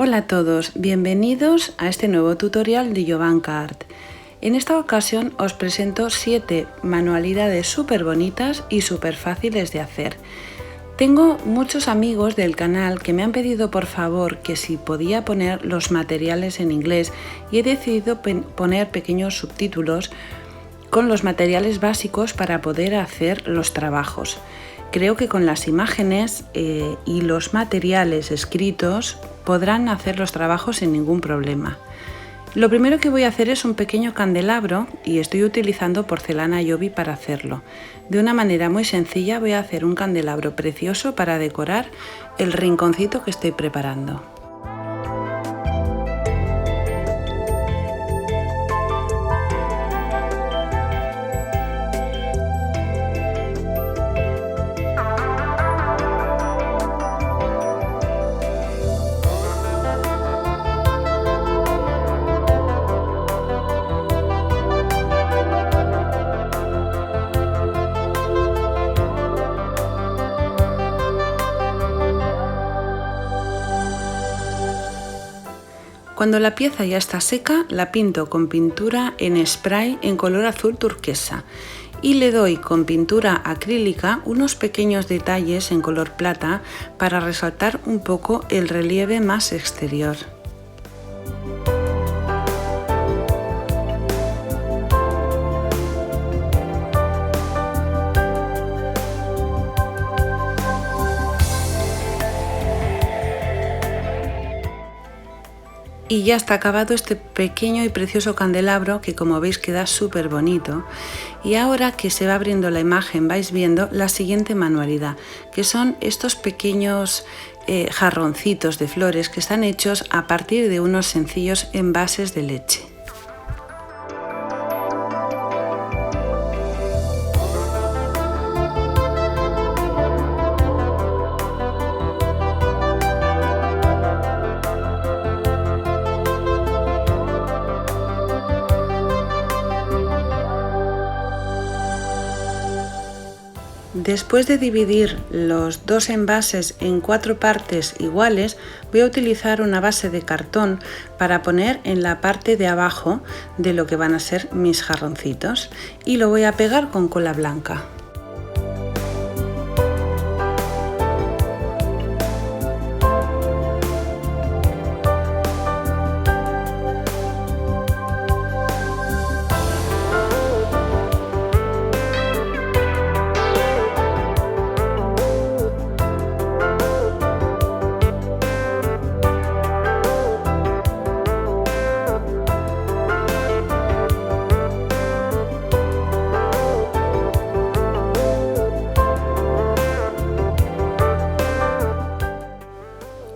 Hola a todos, bienvenidos a este nuevo tutorial de Jovanka Art. En esta ocasión os presento 7 manualidades súper bonitas y súper fáciles de hacer. Tengo muchos amigos del canal que me han pedido por favor que si podía poner los materiales en inglés y he decidido poner pequeños subtítulos con los materiales básicos para poder hacer los trabajos. Creo que con las imágenes y los materiales escritos podrán hacer los trabajos sin ningún problema. Lo primero que voy a hacer es un pequeño candelabro y estoy utilizando porcelana Joby para hacerlo. De una manera muy sencilla voy a hacer un candelabro precioso para decorar el rinconcito que estoy preparando. Cuando la pieza ya está seca, la pinto con pintura en spray en color azul turquesa y le doy con pintura acrílica unos pequeños detalles en color plata para resaltar un poco el relieve más exterior. Y ya está acabado este pequeño y precioso candelabro que, como veis, queda súper bonito. Y ahora que se va abriendo la imagen vais viendo la siguiente manualidad, que son estos pequeños jarroncitos de flores que están hechos a partir de unos sencillos envases de leche. Después de dividir los dos envases en 4 partes iguales, voy a utilizar una base de cartón para poner en la parte de abajo de lo que van a ser mis jarroncitos y lo voy a pegar con cola blanca.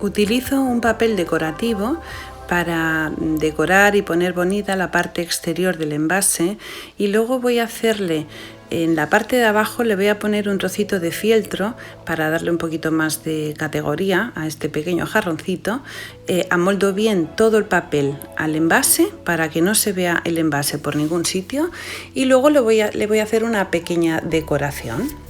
Utilizo un papel decorativo para decorar y poner bonita la parte exterior del envase y luego voy a hacerle en la parte de abajo, le voy a poner un trocito de fieltro para darle un poquito más de categoría a este pequeño jarroncito. Amoldo bien todo el papel al envase para que no se vea el envase por ningún sitio y luego le voy a hacer una pequeña decoración.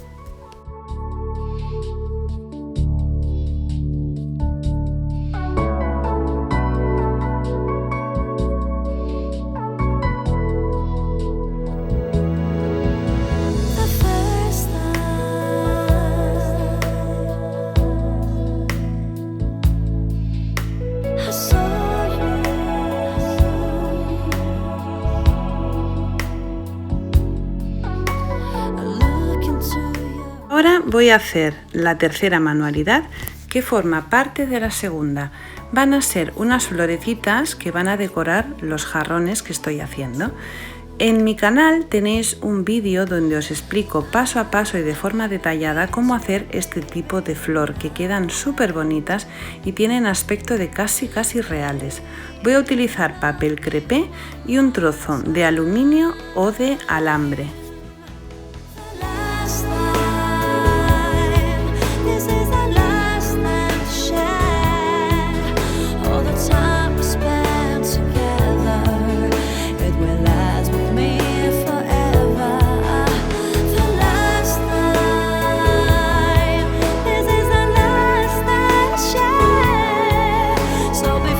Ahora voy a hacer la tercera manualidad que forma parte de la segunda. Van a ser unas florecitas que van a decorar los jarrones que estoy haciendo. En mi canal tenéis un vídeo donde os explico paso a paso y de forma detallada cómo hacer este tipo de flor que quedan súper bonitas y tienen aspecto de casi reales. Voy a utilizar papel crepé y un trozo de aluminio o de alambre. So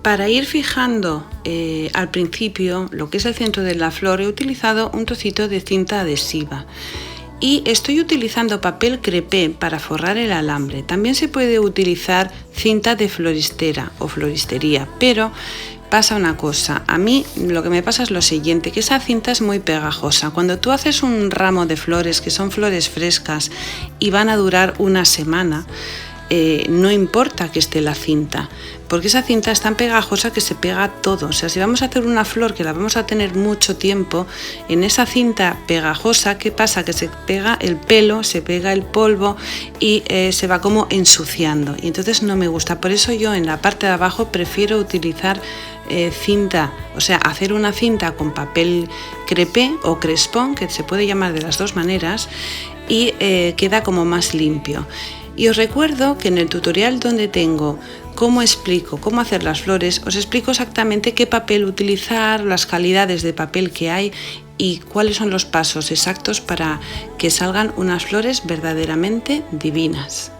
Para ir fijando al principio lo que es el centro de la flor he utilizado un trocito de cinta adhesiva. Y estoy utilizando papel crepé para forrar el alambre. También se puede utilizar cinta de floristera o floristería, pero pasa una cosa, a mí lo que me pasa es lo siguiente, que esa cinta es muy pegajosa. Cuando tú haces un ramo de flores, que son flores frescas y van a durar una semana, no importa que esté la cinta, porque esa cinta es tan pegajosa que se pega todo. O sea, si vamos a hacer una flor que la vamos a tener mucho tiempo, en esa cinta pegajosa, ¿qué pasa? Que se pega el pelo, se pega el polvo y se va como ensuciando. Y entonces no me gusta. Por eso yo en la parte de abajo prefiero utilizar cinta, o sea, hacer una cinta con papel crepé o crespón, que se puede llamar de las dos maneras, y queda como más limpio. Y os recuerdo que en el tutorial donde tengo cómo hacer las flores, os explico exactamente qué papel utilizar, las calidades de papel que hay y cuáles son los pasos exactos para que salgan unas flores verdaderamente divinas.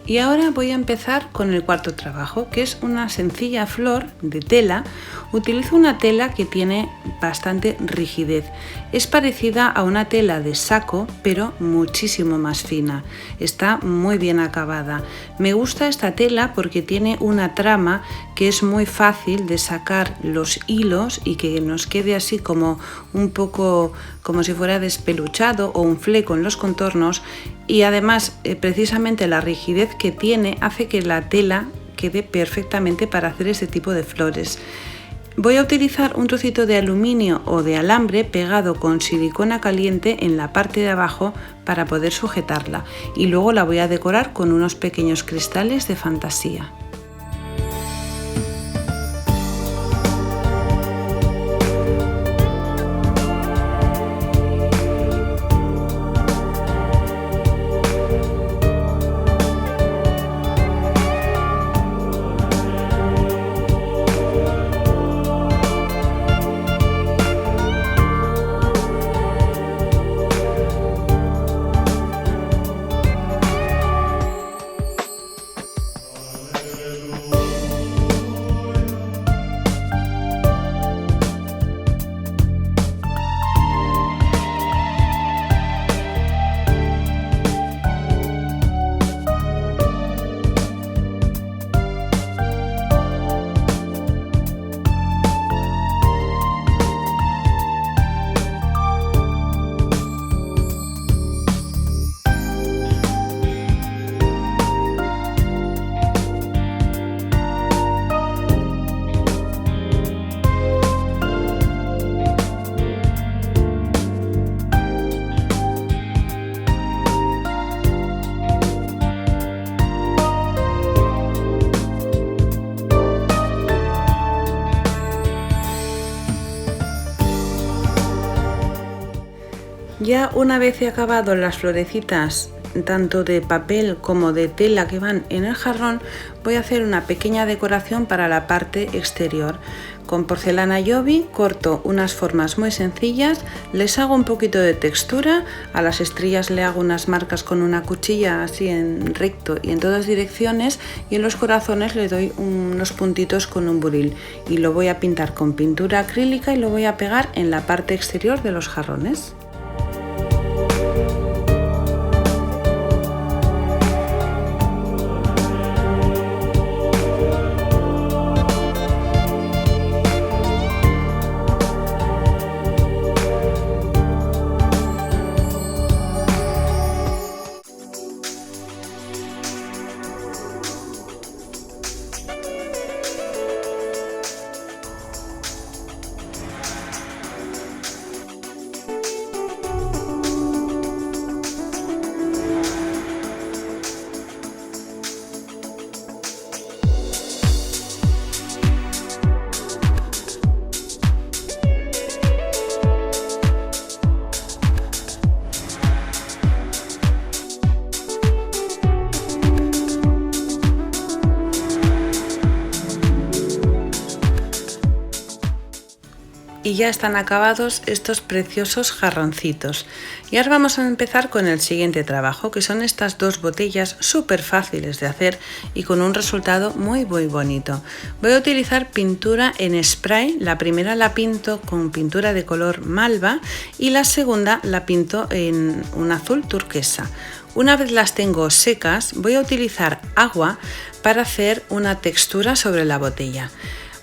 Y ahora voy a empezar con el cuarto trabajo, que es una sencilla flor de tela. Utilizo una tela que tiene bastante rigidez. Es parecida a una tela de saco, pero muchísimo más fina. Está muy bien acabada. Me gusta esta tela porque tiene una trama que es muy fácil de sacar los hilos y que nos quede así como un poco como si fuera despeluchado o un fleco en los contornos, y además precisamente la rigidez que tiene hace que la tela quede perfectamente para hacer este tipo de flores. Voy a utilizar un trocito de aluminio o de alambre pegado con silicona caliente en la parte de abajo para poder sujetarla, y luego la voy a decorar con unos pequeños cristales de fantasía. Ya una vez he acabado las florecitas tanto de papel como de tela que van en el jarrón, voy a hacer una pequeña decoración para la parte exterior. Con porcelana Jovi corto unas formas muy sencillas, les hago un poquito de textura, a las estrellas le hago unas marcas con una cuchilla así en recto y en todas direcciones, y en los corazones le doy unos puntitos con un buril, y lo voy a pintar con pintura acrílica y lo voy a pegar en la parte exterior de los jarrones. ya están acabados estos preciosos jarroncitos. Y ahora vamos a empezar con el siguiente trabajo, que son estas dos botellas súper fáciles de hacer y con un resultado muy bonito. Voy a utilizar pintura en spray. La primera la pinto con pintura de color malva y la segunda la pinto en un azul turquesa. Una vez las tengo secas, voy a utilizar agua para hacer una textura sobre la botella.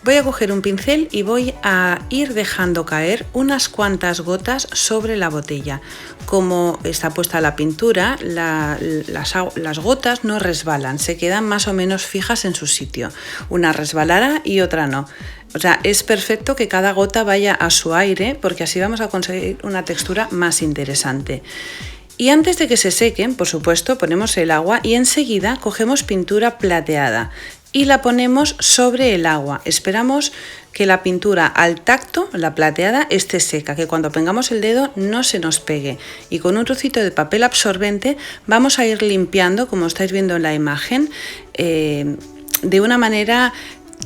Voy a coger un pincel y voy a ir dejando caer unas cuantas gotas sobre la botella. Como está puesta la pintura, las gotas no resbalan, se quedan más o menos fijas en su sitio. Una resbalará y otra no. O sea, es perfecto que cada gota vaya a su aire porque así vamos a conseguir una textura más interesante. Y antes de que se sequen, por supuesto, ponemos el agua y enseguida cogemos pintura plateada y la ponemos sobre el agua. Esperamos que la pintura al tacto, la plateada, esté seca, que cuando pongamos el dedo no se nos pegue. Y con un trocito de papel absorbente vamos a ir limpiando, como estáis viendo en la imagen, de una manera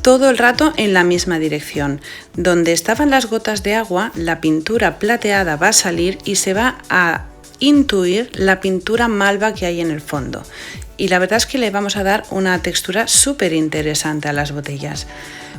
todo el rato en la misma dirección. Donde estaban las gotas de agua, la pintura plateada va a salir y se va a intuir la pintura malva que hay en el fondo. Y la verdad es que le vamos a dar una textura súper interesante a las botellas.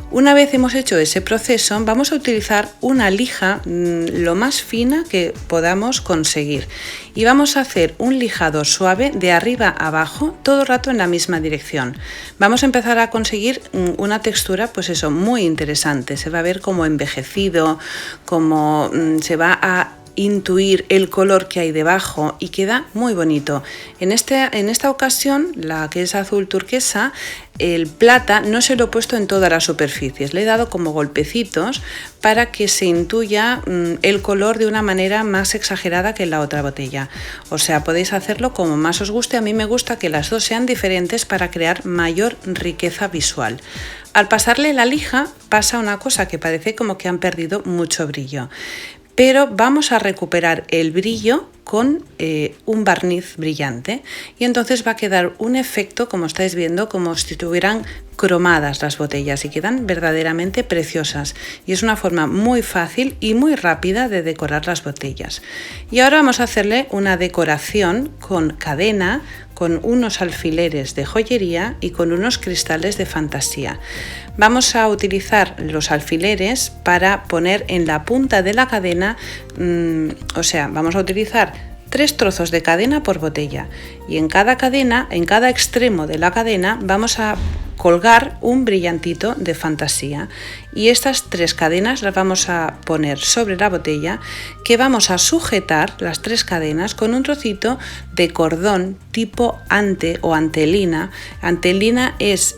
Una vez hemos hecho ese proceso, vamos a utilizar una lija lo más fina que podamos conseguir y vamos a hacer un lijado suave de arriba a abajo todo el rato en la misma dirección. Vamos a empezar a conseguir una textura, pues eso, muy interesante. Se va a ver como envejecido, como se va a intuir el color que hay debajo y queda muy bonito. En esta ocasión, la que es azul turquesa, el plata no se lo he puesto en todas las superficies, le he dado como golpecitos para que se intuya el color de una manera más exagerada que en la otra botella. O sea, podéis hacerlo como más os guste. A mí me gusta que las dos sean diferentes para crear mayor riqueza visual. Al pasarle la lija pasa una cosa que parece como que han perdido mucho brillo. Pero vamos a recuperar el brillo con un barniz brillante y entonces va a quedar un efecto, como estáis viendo, como si estuvieran cromadas las botellas y quedan verdaderamente preciosas y es una forma muy fácil y muy rápida de decorar las botellas. Y ahora vamos a hacerle una decoración con cadena, con unos alfileres de joyería y con unos cristales de fantasía. Vamos a utilizar los alfileres para poner en la punta de la cadena, o sea, vamos a utilizar 3 trozos de cadena por botella y en cada cadena, en cada extremo de la cadena, vamos a colgar un brillantito de fantasía y estas 3 cadenas las vamos a poner sobre la botella, que vamos a sujetar las 3 cadenas con un trocito de cordón tipo ante o antelina. Antelina es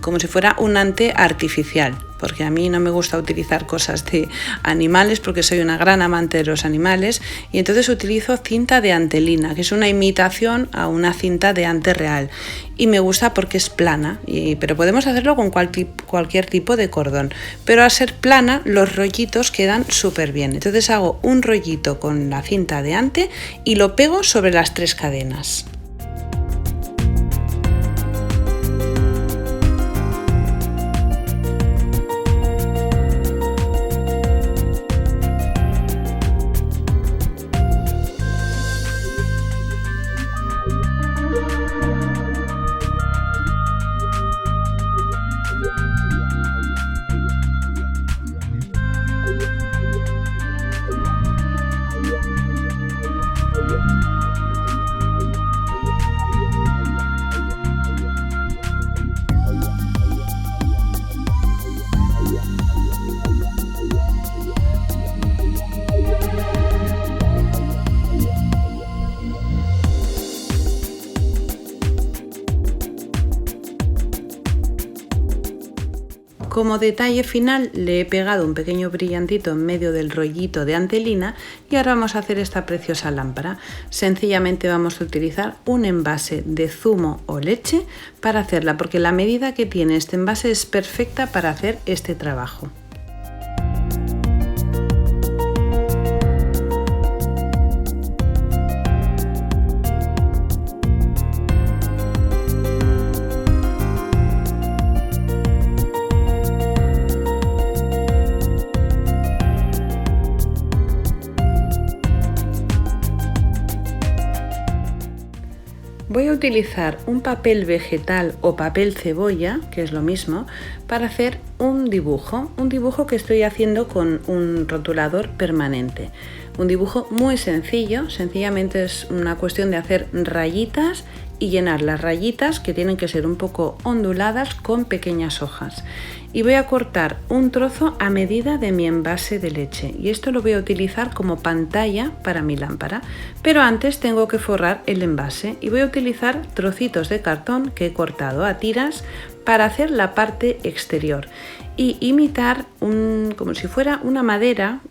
como si fuera un ante artificial, porque a mí no me gusta utilizar cosas de animales porque soy una gran amante de los animales y entonces utilizo cinta de antelina, que es una imitación a una cinta de ante real y me gusta porque es plana, pero podemos hacerlo con cualquier tipo de cordón, pero al ser plana los rollitos quedan súper bien. Entonces hago un rollito con la cinta de ante y lo pego sobre las 3 cadenas. Como detalle final le he pegado un pequeño brillantito en medio del rollito de antelina y ahora vamos a hacer esta preciosa lámpara. Sencillamente vamos a utilizar un envase de zumo o leche para hacerla, porque la medida que tiene este envase es perfecta para hacer este trabajo. Voy a utilizar un papel vegetal o papel cebolla, que es lo mismo, para hacer un dibujo que estoy haciendo con un rotulador permanente. Un dibujo muy sencillo, sencillamente es una cuestión de hacer rayitas y llenar las rayitas, que tienen que ser un poco onduladas, con pequeñas hojas. Y voy a cortar un trozo a medida de mi envase de leche, y esto lo voy a utilizar como pantalla para mi lámpara, pero antes tengo que forrar el envase y voy a utilizar trocitos de cartón que he cortado a tiras para hacer la parte exterior y imitar como si fuera una madera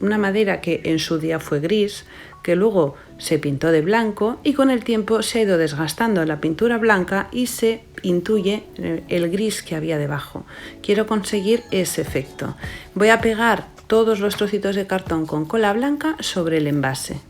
que en su día fue gris, que luego se pintó de blanco y con el tiempo se ha ido desgastando la pintura blanca y se intuye el gris que había debajo. Quiero conseguir ese efecto. Voy a pegar todos los trocitos de cartón con cola blanca sobre el envase.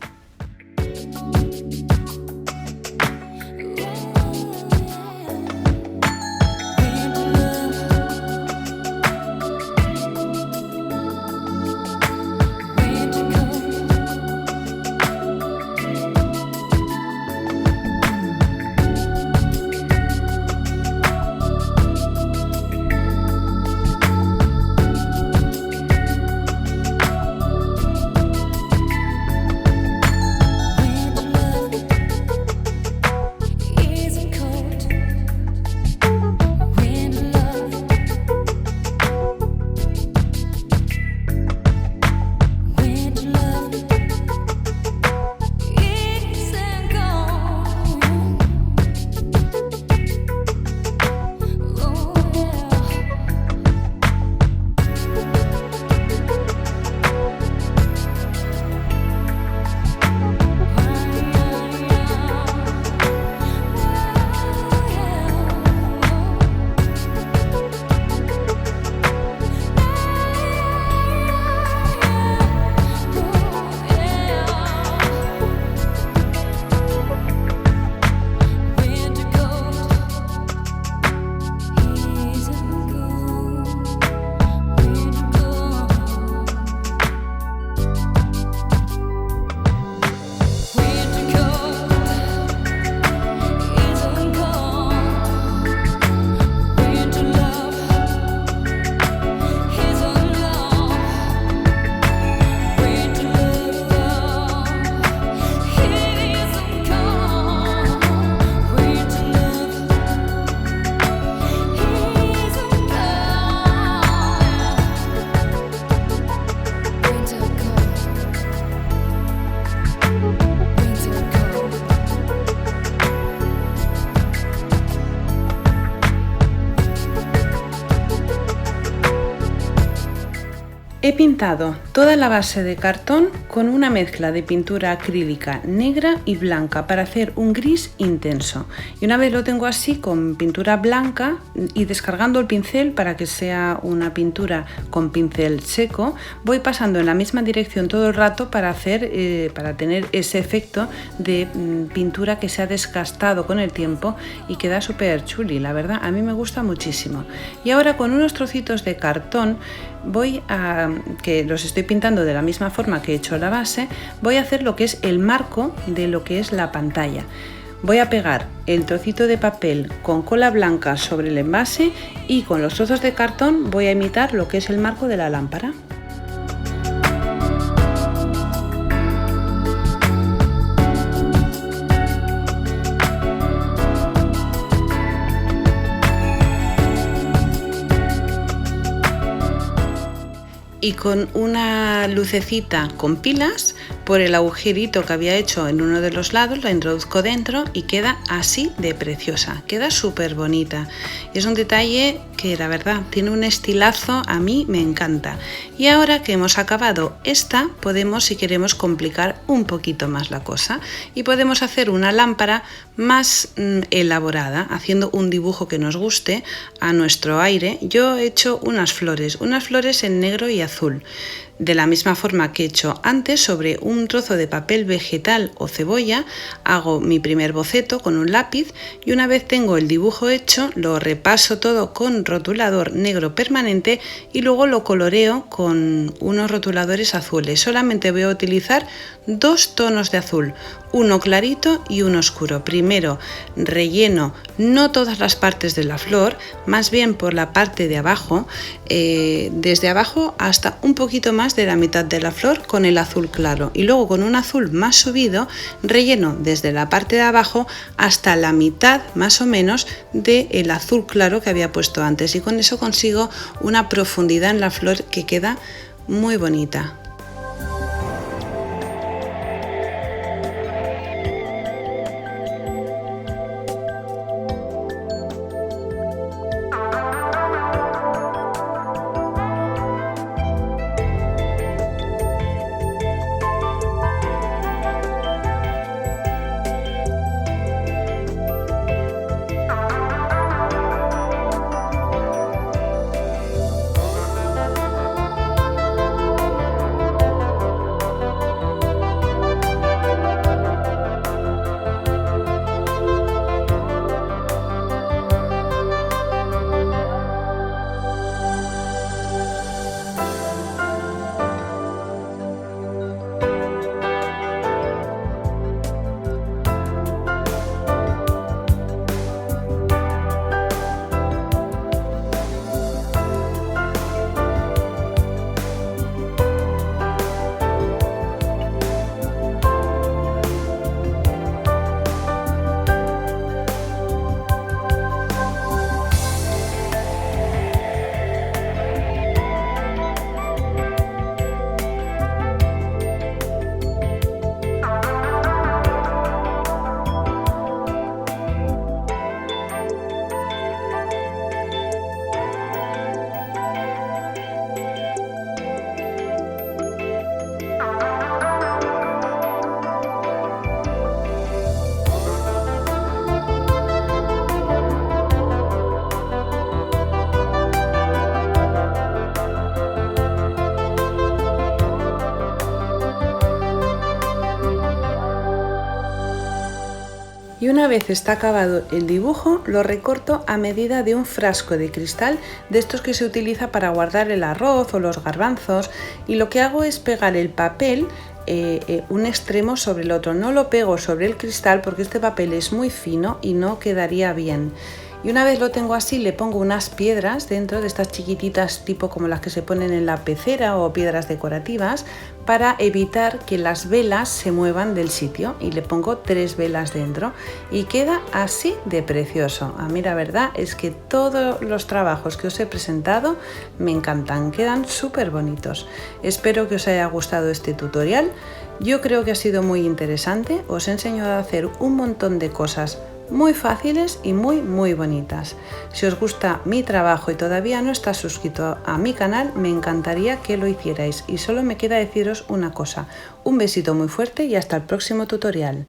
He pintado toda la base de cartón con una mezcla de pintura acrílica negra y blanca para hacer un gris intenso. Y una vez lo tengo así con pintura blanca y descargando el pincel para que sea una pintura con pincel seco, voy pasando en la misma dirección todo el rato para tener ese efecto de pintura que se ha desgastado con el tiempo y queda súper chuli, la verdad, a mí me gusta muchísimo. Y ahora con unos trocitos de cartón que los estoy pintando de la misma forma que he hecho la base, voy a hacer lo que es el marco de lo que es la pantalla. Voy a pegar el trocito de papel con cola blanca sobre el envase y con los trozos de cartón voy a imitar lo que es el marco de la lámpara. Y con una lucecita con pilas, por el agujerito que había hecho en uno de los lados, la introduzco dentro y queda así de preciosa, queda súper bonita. Y es un detalle que la verdad tiene un estilazo, a mí me encanta. Y ahora que hemos acabado esta, podemos, si queremos, complicar un poquito más la cosa y podemos hacer una lámpara más elaborada, haciendo un dibujo que nos guste a nuestro aire. Yo he hecho unas flores en negro y azul. De la misma forma que he hecho antes, sobre un trozo de papel vegetal o cebolla hago mi primer boceto con un lápiz y una vez tengo el dibujo hecho lo repaso todo con rotulador negro permanente y luego lo coloreo con unos rotuladores azules. Solamente voy a utilizar dos tonos de azul, uno clarito y uno oscuro. Primero relleno no todas las partes de la flor, más bien por la parte de abajo, desde abajo hasta un poquito más de la mitad de la flor con el azul claro, y luego con un azul más subido relleno desde la parte de abajo hasta la mitad más o menos del azul claro que había puesto antes, y con eso consigo una profundidad en la flor que queda muy bonita. Y una vez está acabado el dibujo, lo recorto a medida de un frasco de cristal, de estos que se utiliza para guardar el arroz o los garbanzos, y lo que hago es pegar el papel un extremo sobre el otro. No lo pego sobre el cristal porque este papel es muy fino y no quedaría bien. Y una vez lo tengo así, le pongo unas piedras dentro de estas chiquititas, tipo como las que se ponen en la pecera, o piedras decorativas, para evitar que las velas se muevan del sitio, y le pongo 3 velas dentro y queda así de precioso. A mí la verdad es que todos los trabajos que os he presentado me encantan, quedan súper bonitos. Espero que os haya gustado este tutorial. Yo creo que ha sido muy interesante, os he enseñado a hacer un montón de cosas muy fáciles y muy bonitas. Si os gusta mi trabajo y todavía no estás suscrito a mi canal, me encantaría que lo hicierais, y solo me queda deciros una cosa: un besito muy fuerte y hasta el próximo tutorial.